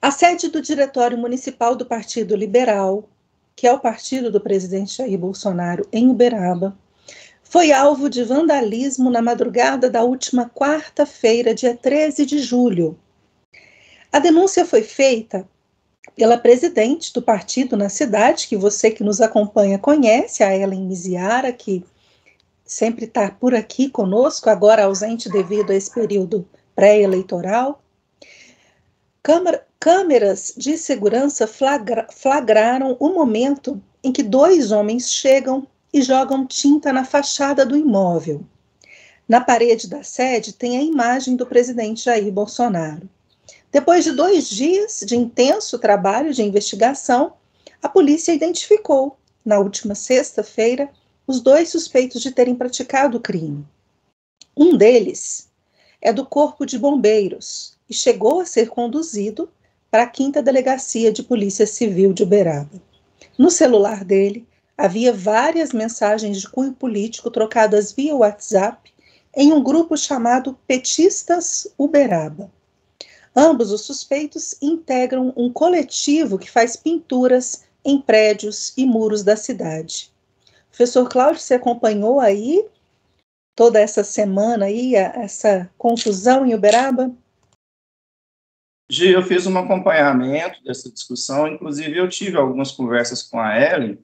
A sede do Diretório Municipal do Partido Liberal, que é o partido do presidente Jair Bolsonaro, em Uberaba, foi alvo de vandalismo na madrugada da última quarta-feira, dia 13 de julho. A denúncia foi feita pela presidente do partido na cidade, que você que nos acompanha conhece, a Ellen Miziara, que sempre está por aqui conosco, agora ausente devido a esse período pré-eleitoral. Câmeras de segurança flagraram o momento em que dois homens chegam e jogam tinta na fachada do imóvel. Na parede da sede tem a imagem do presidente Jair Bolsonaro. Depois de 2 dias de intenso trabalho de investigação, a polícia identificou, na última sexta-feira, os 2 suspeitos de terem praticado o crime. Um deles é do Corpo de Bombeiros e chegou a ser conduzido para a 5ª Delegacia de Polícia Civil de Uberaba. No celular dele, havia várias mensagens de cunho político trocadas via WhatsApp em um grupo chamado Petistas Uberaba. Ambos os suspeitos integram um coletivo que faz pinturas em prédios e muros da cidade. Professor Cláudio, você acompanhou aí toda essa semana aí, essa confusão em Uberaba? Gi, eu fiz um acompanhamento dessa discussão, inclusive eu tive algumas conversas com a Ellen,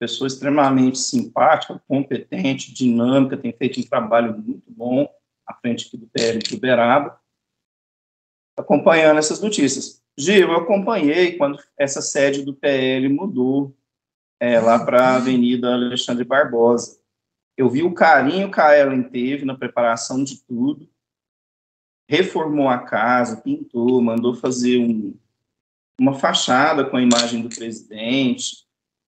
pessoa extremamente simpática, competente, dinâmica, tem feito um trabalho muito bom à frente aqui do PL de Uberaba, acompanhando essas notícias. Gil, eu acompanhei quando essa sede do PL mudou lá para a Avenida Alexandre Barbosa. Eu vi o carinho que a Ellen teve na preparação de tudo, reformou a casa, pintou, mandou fazer uma fachada com a imagem do presidente,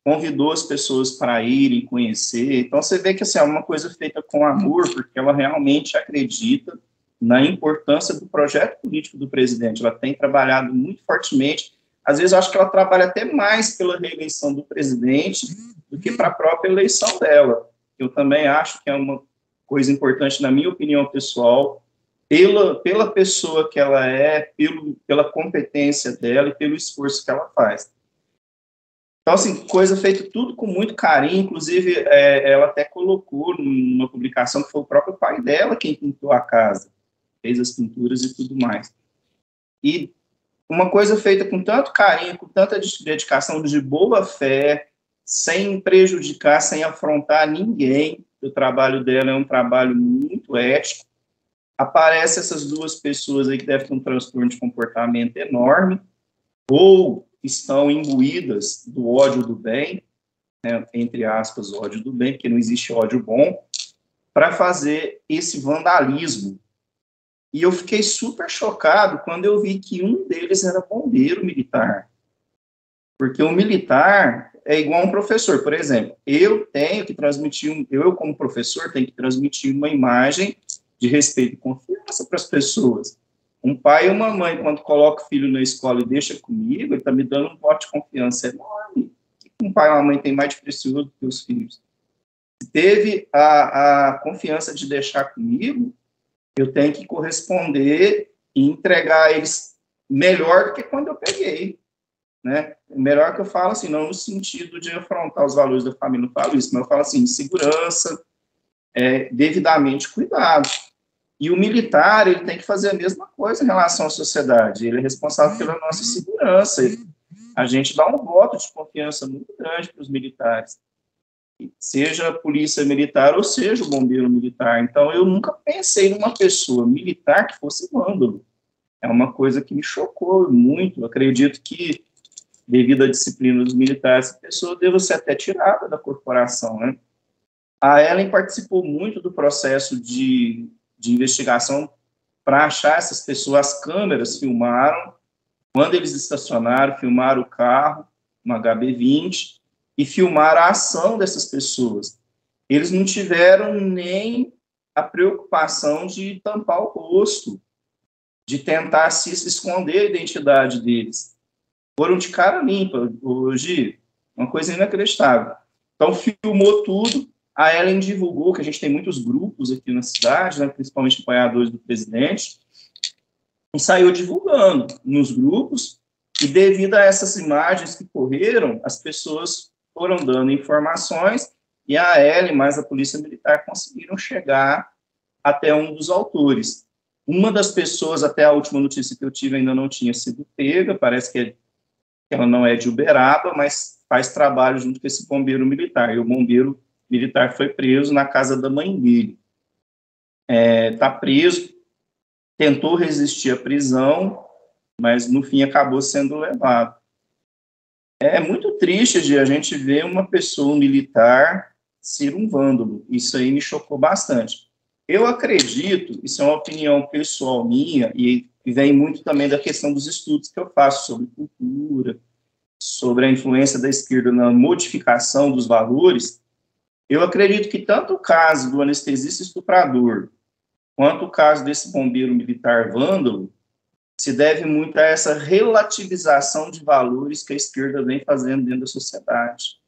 convidou as pessoas para irem conhecer. Então, você vê que assim, é uma coisa feita com amor, porque ela realmente acredita na importância do projeto político do presidente. Ela tem trabalhado muito fortemente. Às vezes, eu acho que ela trabalha até mais pela reeleição do presidente do que para a própria eleição dela. Eu também acho que é uma coisa importante, na minha opinião pessoal, pela pessoa que ela é, pela competência dela e pelo esforço que ela faz. Então, assim, coisa feita tudo com muito carinho, inclusive ela até colocou numa publicação que foi o próprio pai dela quem pintou a casa, fez as pinturas e tudo mais. E uma coisa feita com tanto carinho, com tanta dedicação, de boa fé, sem prejudicar, sem afrontar ninguém. O trabalho dela é um trabalho muito ético. Aparecem essas 2 pessoas aí que devem ter um transtorno de comportamento enorme, ou estão imbuídas do ódio do bem, né, entre aspas, ódio do bem, porque não existe ódio bom, para fazer esse vandalismo. E eu fiquei super chocado quando eu vi que um deles era bombeiro militar. Porque o militar é igual a um professor. Por exemplo, eu tenho que transmitir, eu como professor, tenho que transmitir uma imagem de respeito e confiança para as pessoas. Um pai e uma mãe, quando coloca o filho na escola e deixa comigo, ele está me dando um voto de confiança enorme. Um pai e uma mãe tem mais de precioso do que os filhos. Se teve a confiança de deixar comigo, eu tenho que corresponder e entregar a eles melhor do que quando eu peguei. Né? Melhor que eu falo assim, não no sentido de afrontar os valores da família, não falo isso, mas eu falo assim, segurança, devidamente cuidado. E o militar, ele tem que fazer a mesma coisa em relação à sociedade, ele é responsável pela nossa segurança, a gente dá um voto de confiança muito grande para os militares, seja a polícia militar ou seja o bombeiro militar. Então, eu nunca pensei numa pessoa militar que fosse vândalo. É uma coisa que me chocou muito, eu acredito que devido à disciplina dos militares, a pessoa deva ser até tirada da corporação, né? A Ellen participou muito do processo de investigação para achar essas pessoas. As câmeras filmaram, quando eles estacionaram, filmaram o carro, uma HB20, e filmaram a ação dessas pessoas. Eles não tiveram nem a preocupação de tampar o rosto, de tentar se esconder a identidade deles. Foram de cara limpa, hoje, uma coisa inacreditável. Então, filmou tudo, a Ellen divulgou, que a gente tem muitos grupos aqui na cidade, né, principalmente apoiadores do presidente, e saiu divulgando nos grupos, e devido a essas imagens que correram, as pessoas foram dando informações, e a Ellen, mais a Polícia Militar, conseguiram chegar até um dos autores. Uma das pessoas, até a última notícia que eu tive, ainda não tinha sido pega, parece que ela não é de Uberaba, mas faz trabalho junto com esse bombeiro militar, e o bombeiro militar foi preso na casa da mãe dele. Está preso, tentou resistir à prisão, mas no fim acabou sendo levado. É muito triste de a gente ver uma pessoa militar ser um vândalo. Isso aí me chocou bastante. Eu acredito, isso é uma opinião pessoal minha, e vem muito também da questão dos estudos que eu faço sobre cultura, sobre a influência da esquerda na modificação dos valores. Eu acredito que tanto o caso do anestesista estuprador, quanto o caso desse bombeiro militar vândalo, se deve muito a essa relativização de valores que a esquerda vem fazendo dentro da sociedade.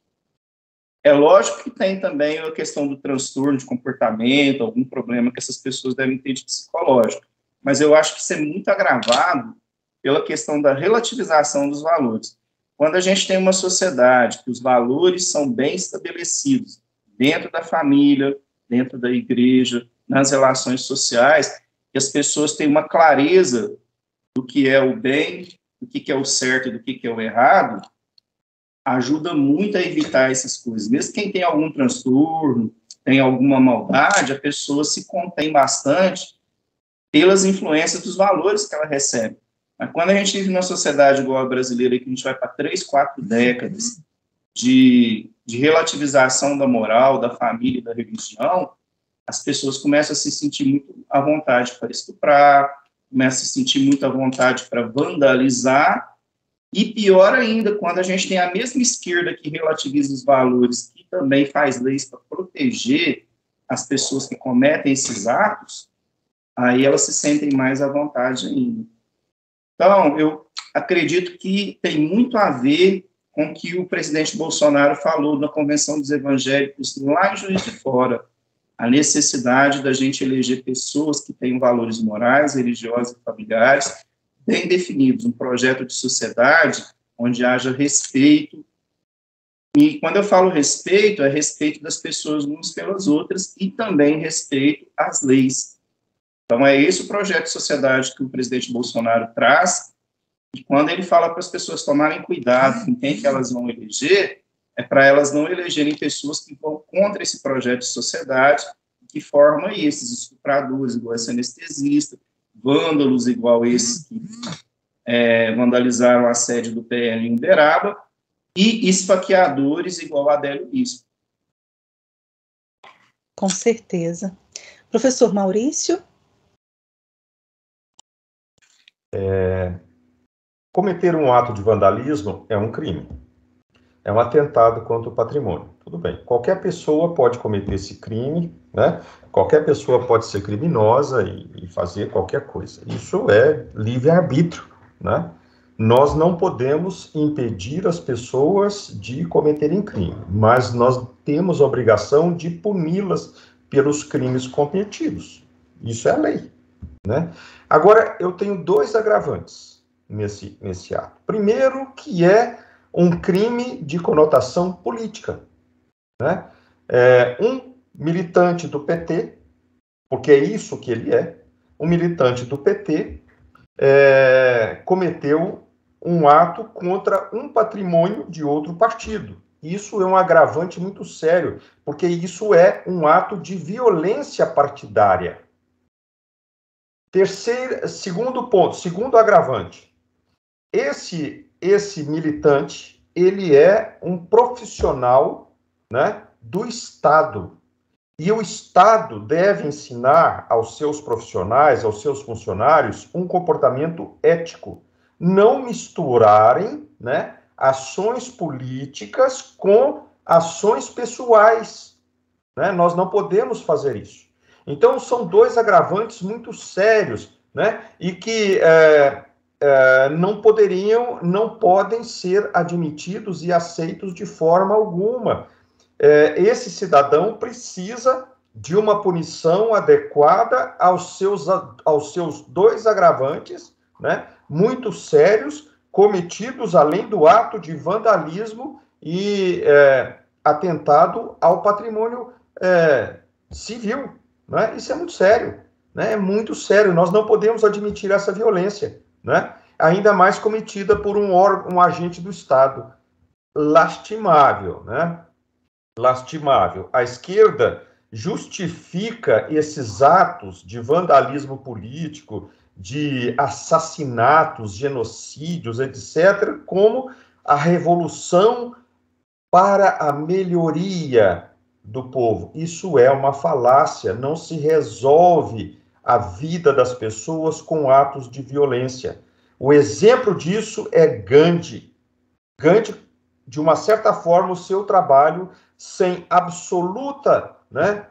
É lógico que tem também a questão do transtorno de comportamento, algum problema que essas pessoas devem ter de psicológico, mas eu acho que isso é muito agravado pela questão da relativização dos valores. Quando a gente tem uma sociedade que os valores são bem estabelecidos dentro da família, dentro da igreja, nas relações sociais, e as pessoas têm uma clareza do que é o bem, do que é o certo e do que é o errado, ajuda muito a evitar essas coisas. Mesmo quem tem algum transtorno, tem alguma maldade, a pessoa se contém bastante pelas influências dos valores que ela recebe. Mas quando a gente vive numa sociedade igual a brasileira, que a gente vai para 3, 4 décadas de relativização da moral, da família e da religião, as pessoas começam a se sentir muito à vontade para estuprar, começam a se sentir muito à vontade para vandalizar, e pior ainda, quando a gente tem a mesma esquerda que relativiza os valores, que também faz leis para proteger as pessoas que cometem esses atos, aí elas se sentem mais à vontade ainda. Então, eu acredito que tem muito a ver com o que o presidente Bolsonaro falou na Convenção dos Evangélicos lá em Juiz de Fora, a necessidade da gente eleger pessoas que tenham valores morais, religiosos e familiares bem definidos, um projeto de sociedade onde haja respeito. E quando eu falo respeito, é respeito das pessoas umas pelas outras e também respeito às leis. Então, é esse o projeto de sociedade que o presidente Bolsonaro traz, e quando ele fala para as pessoas tomarem cuidado com quem que elas vão eleger, é para elas não elegerem pessoas que vão contra esse projeto de sociedade, que forma esses estupradores, igual esse anestesista, vândalos, igual esses que vandalizaram a sede do PL em Uberaba, e esfaqueadores, igual a Adélio Bispo. Com certeza. Professor Maurício? Cometer um ato de vandalismo é um crime. É um atentado contra o patrimônio. Tudo bem. Qualquer pessoa pode cometer esse crime, né? Qualquer pessoa pode ser criminosa e fazer qualquer coisa. Isso é livre-arbítrio, né? Nós não podemos impedir as pessoas de cometerem crime, mas nós temos a obrigação de puni-las pelos crimes cometidos. Isso é a lei, né? Agora, eu tenho 2 agravantes nesse ato. Primeiro, que é um crime de conotação política, né? Um militante do PT, porque é isso que ele é, um militante do PT cometeu um ato contra um patrimônio de outro partido. Isso é um agravante muito sério, porque isso é um ato de violência partidária. Segundo ponto, segundo agravante, esse militante, ele é um profissional, né, do Estado. E o Estado deve ensinar aos seus profissionais, aos seus funcionários, um comportamento ético. Não misturarem, né, ações políticas com ações pessoais, né? Nós não podemos fazer isso. Então, são 2 agravantes muito sérios, né, e que não podem ser admitidos e aceitos de forma alguma. Esse cidadão precisa de uma punição adequada aos seus 2 agravantes, né, muito sérios, cometidos além do ato de vandalismo e atentado ao patrimônio civil. Né? Isso é muito sério. Né? É muito sério. Nós não podemos admitir essa violência, né? Ainda mais cometida por um agente do Estado. Lastimável, né? Lastimável. A esquerda justifica esses atos de vandalismo político, de assassinatos, genocídios, etc., como a revolução para a melhoria do povo. Isso é uma falácia, não se resolve a vida das pessoas com atos de violência. O exemplo disso é Gandhi. Gandhi, de uma certa forma, o seu trabalho, sem absoluta, né,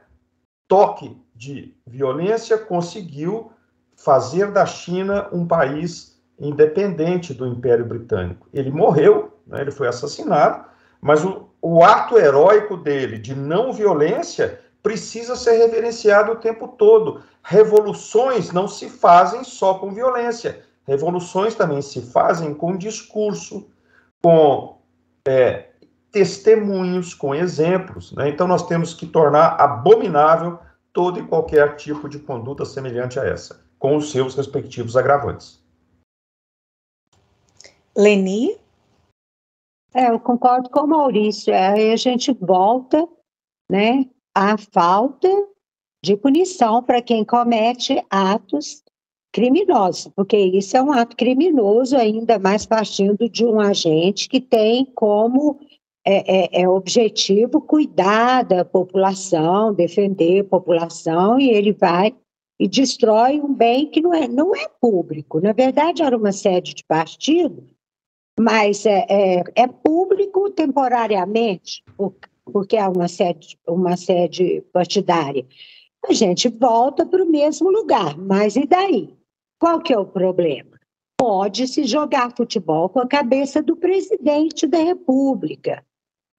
toque de violência, conseguiu fazer da China um país independente do Império Britânico. Ele morreu, né, ele foi assassinado, mas o ato heróico dele de não violência precisa ser reverenciado o tempo todo. Revoluções não se fazem só com violência. Revoluções também se fazem com discurso, com testemunhos, com exemplos. Né? Então, nós temos que tornar abominável todo e qualquer tipo de conduta semelhante a essa, com os seus respectivos agravantes. Leni? Eu concordo com o Maurício. Aí a gente volta, né, à falta de punição para quem comete atos criminosos, porque isso é um ato criminoso, ainda mais partindo de um agente que tem como objetivo cuidar da população, defender a população, e ele vai e destrói um bem que não é público. Na verdade, era uma sede de partido, mas é público temporariamente, porque é uma sede partidária. A gente volta para o mesmo lugar, mas e daí? Qual que é o problema? Pode-se jogar futebol com a cabeça do presidente da República,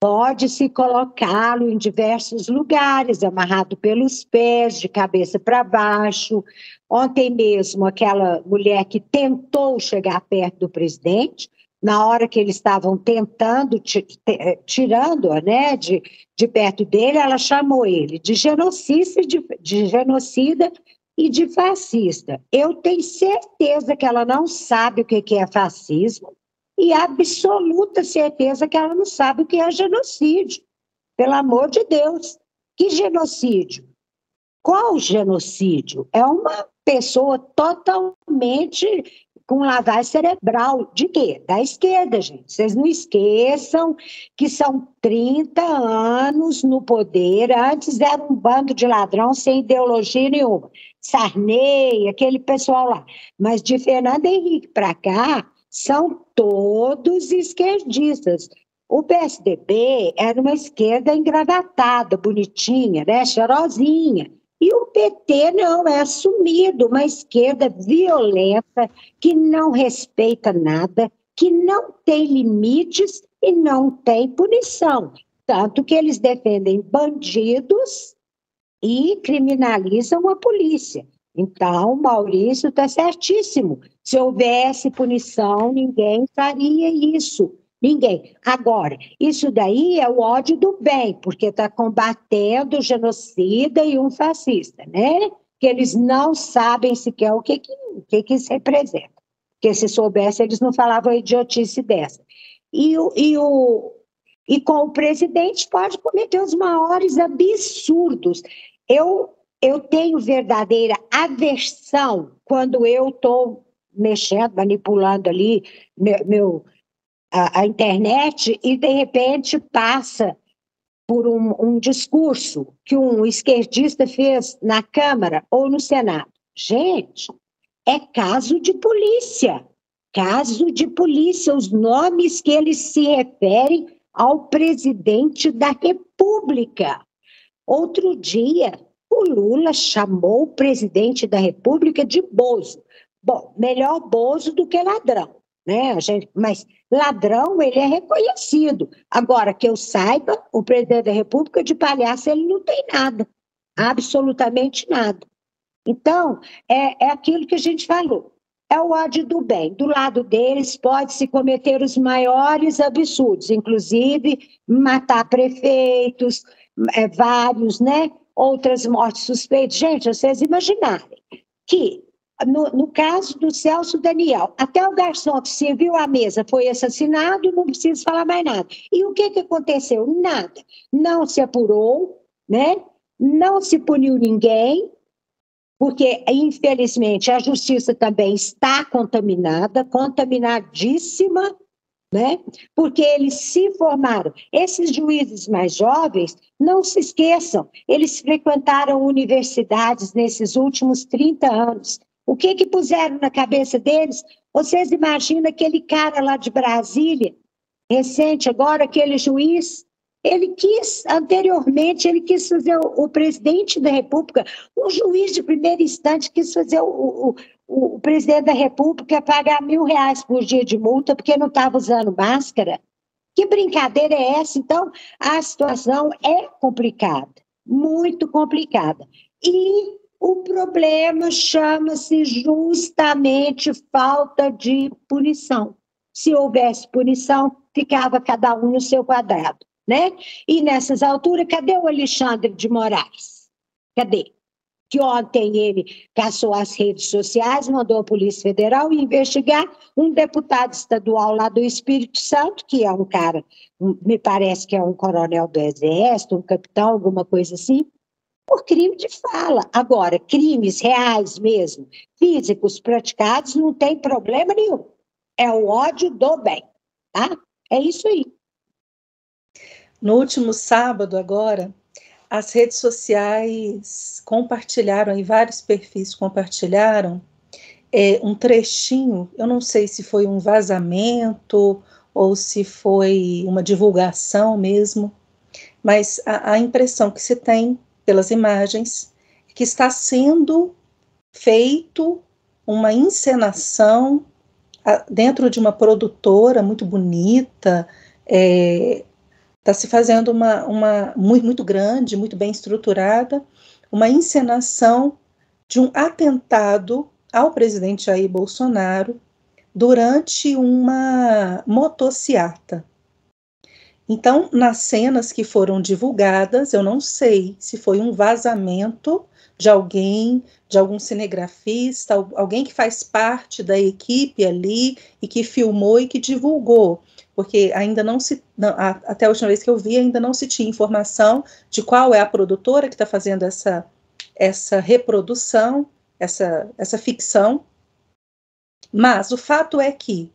pode-se colocá-lo em diversos lugares, amarrado pelos pés, de cabeça para baixo. Ontem mesmo, aquela mulher que tentou chegar perto do presidente, na hora que eles estavam tentando, tirando-a, né, de perto dele, ela chamou ele de genocida e de fascista. Eu tenho certeza que ela não sabe o que é fascismo e absoluta certeza que ela não sabe o que é genocídio. Pelo amor de Deus, que genocídio? Qual genocídio? É uma pessoa totalmente com lavagem cerebral. De quê? Da esquerda, gente. Vocês não esqueçam que são 30 anos no poder. Antes era um bando de ladrão sem ideologia nenhuma. Sarney, aquele pessoal lá. Mas de Fernando Henrique para cá, são todos esquerdistas. O PSDB era uma esquerda engravatada, bonitinha, né? Cheirosinha. E o PT não, é assumido, uma esquerda violenta, que não respeita nada, que não tem limites e não tem punição. Tanto que eles defendem bandidos e criminalizam a polícia. Então, Maurício está certíssimo. Se houvesse punição, ninguém faria isso. Ninguém. Agora, isso daí é o ódio do bem, porque está combatendo o genocida e um fascista, né? Que eles não sabem sequer o que isso representa. Porque se soubesse, eles não falavam a idiotice dessa. E com o presidente pode cometer os maiores absurdos. Eu tenho verdadeira aversão quando eu estou mexendo, manipulando ali a internet e, de repente, passa por um discurso que um esquerdista fez na Câmara ou no Senado. Gente, é caso de polícia. Caso de polícia, os nomes que eles se referem ao presidente da República. Outro dia, o Lula chamou o presidente da República de Bozo. Bom, melhor Bozo do que ladrão, né? Mas ladrão, ele é reconhecido. Agora, que eu saiba, o presidente da República, de palhaço, ele não tem nada. Absolutamente nada. Então, é aquilo que a gente falou. é o ódio do bem. Do lado deles pode-se cometer os maiores absurdos, inclusive matar prefeitos, vários, né? Outras mortes suspeitas. Gente, vocês imaginarem que, no caso do Celso Daniel, até o garçom que serviu à mesa foi assassinado, não preciso falar mais nada. E o que aconteceu? Nada. Não se apurou, né? Não se puniu ninguém, porque, infelizmente, a justiça também está contaminada, contaminadíssima, né? Porque eles se formaram. Esses juízes mais jovens, não se esqueçam, eles frequentaram universidades nesses últimos 30 anos. O que puseram na cabeça deles? Vocês imaginam aquele cara lá de Brasília, recente agora, aquele juiz, anteriormente, ele quis fazer o presidente da República, um juiz de primeira instância quis fazer o presidente da República pagar R$1.000 por dia de multa porque não estava usando máscara. Que brincadeira é essa? Então, a situação é complicada, muito complicada. E o problema chama-se justamente falta de punição. Se houvesse punição, ficava cada um no seu quadrado, né? E nessas alturas, cadê o Alexandre de Moraes? Cadê? Que ontem ele caçou as redes sociais, mandou a Polícia Federal investigar um deputado estadual lá do Espírito Santo, que é um cara, me parece que é um coronel do Exército, um capitão, alguma coisa assim, por crime de fala. Agora, crimes reais mesmo, físicos praticados, não tem problema nenhum. É o ódio do bem, tá? É isso aí. No último sábado, agora, as redes sociais compartilharam, e vários perfis compartilharam, um trechinho, eu não sei se foi um vazamento ou se foi uma divulgação mesmo, mas a impressão que se tem pelas imagens é que está sendo feito uma encenação dentro de uma produtora muito bonita, está se fazendo uma muito grande, muito bem estruturada, uma encenação de um atentado ao presidente Jair Bolsonaro durante uma motociata. Então, nas cenas que foram divulgadas, eu não sei se foi um vazamento de alguém, de algum cinegrafista, alguém que faz parte da equipe ali e que filmou e que divulgou, porque ainda até a última vez que eu vi, ainda não se tinha informação de qual é a produtora que está fazendo essa reprodução, essa ficção. Mas o fato é que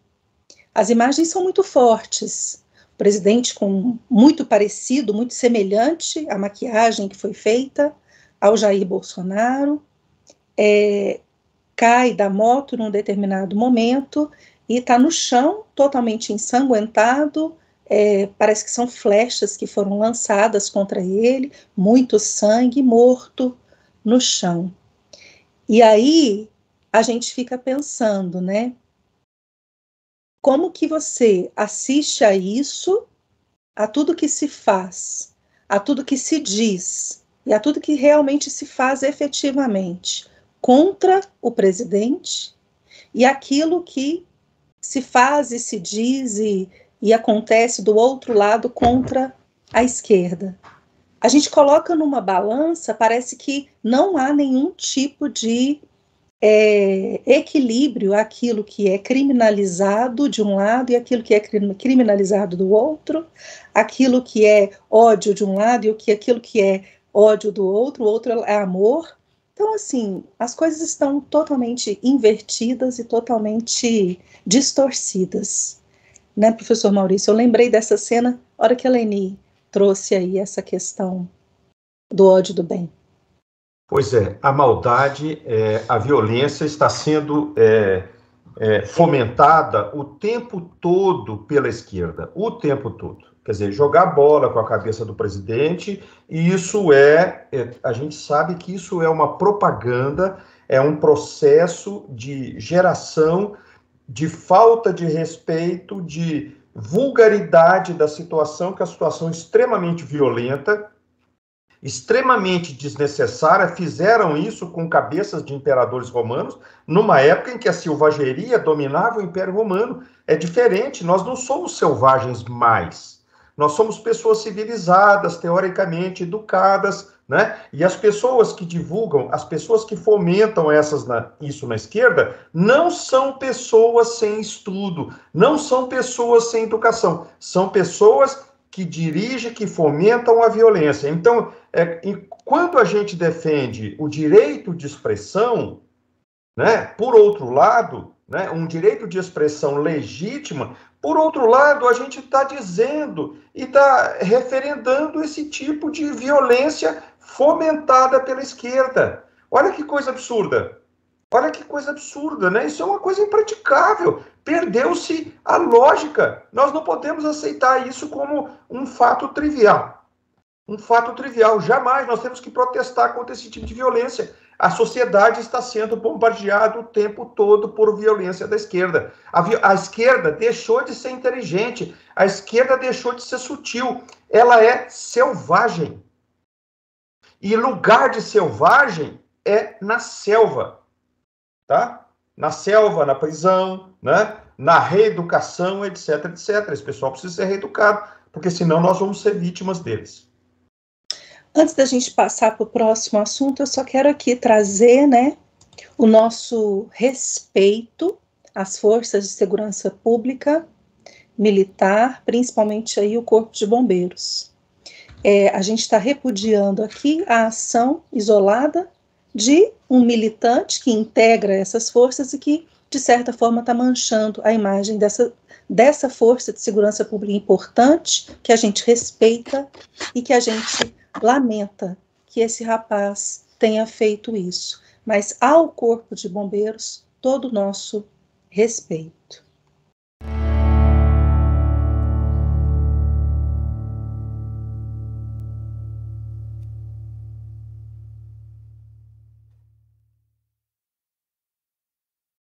as imagens são muito fortes. O presidente muito parecido, muito semelhante à maquiagem que foi feita ao Jair Bolsonaro, cai da moto num determinado momento e está no chão, totalmente ensanguentado, parece que são flechas que foram lançadas contra ele, muito sangue, morto no chão. E aí a gente fica pensando, né? Como que você assiste a isso, a tudo que se faz, a tudo que se diz e a tudo que realmente se faz efetivamente contra o presidente e aquilo que se faz e se diz e acontece do outro lado contra a esquerda. A gente coloca numa balança, parece que não há nenhum tipo de equilíbrio, aquilo que é criminalizado de um lado e aquilo que é criminalizado do outro, aquilo que é ódio de um lado e aquilo que é ódio do outro, o outro é amor. Então, assim, as coisas estão totalmente invertidas e totalmente distorcidas, né, professor Maurício? Eu lembrei dessa cena, na hora que a Leni trouxe aí essa questão do ódio do bem. Pois é, a maldade, a violência está sendo fomentada o tempo todo pela esquerda, o tempo todo. Quer dizer, jogar bola com a cabeça do presidente, e isso a gente sabe que isso é uma propaganda, é um processo de geração de falta de respeito, de vulgaridade da situação, que é uma situação extremamente violenta, extremamente desnecessária, fizeram isso com cabeças de imperadores romanos, numa época em que a selvageria dominava o Império Romano. É diferente, nós não somos selvagens mais. Nós somos pessoas civilizadas, teoricamente educadas, né? E as pessoas que divulgam, as pessoas que fomentam isso na esquerda, não são pessoas sem estudo, não são pessoas sem educação, são pessoas que dirigem, que fomentam a violência. Então, quando a gente defende o direito de expressão, né, por outro lado, né, um direito de expressão legítima, por outro lado, a gente está dizendo e está referendando esse tipo de violência fomentada pela esquerda. Olha que coisa absurda. Olha que coisa absurda, né? Isso é uma coisa impraticável. Perdeu-se a lógica. Nós não podemos aceitar isso como um fato trivial. Um fato trivial. Jamais. Nós temos que protestar contra esse tipo de violência. A sociedade está sendo bombardeada o tempo todo por violência da esquerda. A esquerda deixou de ser inteligente. A esquerda deixou de ser sutil. Ela é selvagem. E lugar de selvagem é na selva. Tá? Na selva, na prisão, né? Na reeducação, etc, etc. Esse pessoal precisa ser reeducado, porque senão nós vamos ser vítimas deles. Antes da gente passar para o próximo assunto, eu só quero aqui trazer, né, o nosso respeito às forças de segurança pública, militar, principalmente aí o Corpo de Bombeiros. A gente está repudiando aqui a ação isolada de um militante que integra essas forças e que, de certa forma, está manchando a imagem dessa força de segurança pública importante, que a gente respeita e que a gente lamenta que esse rapaz tenha feito isso. Mas ao Corpo de Bombeiros, todo o nosso respeito.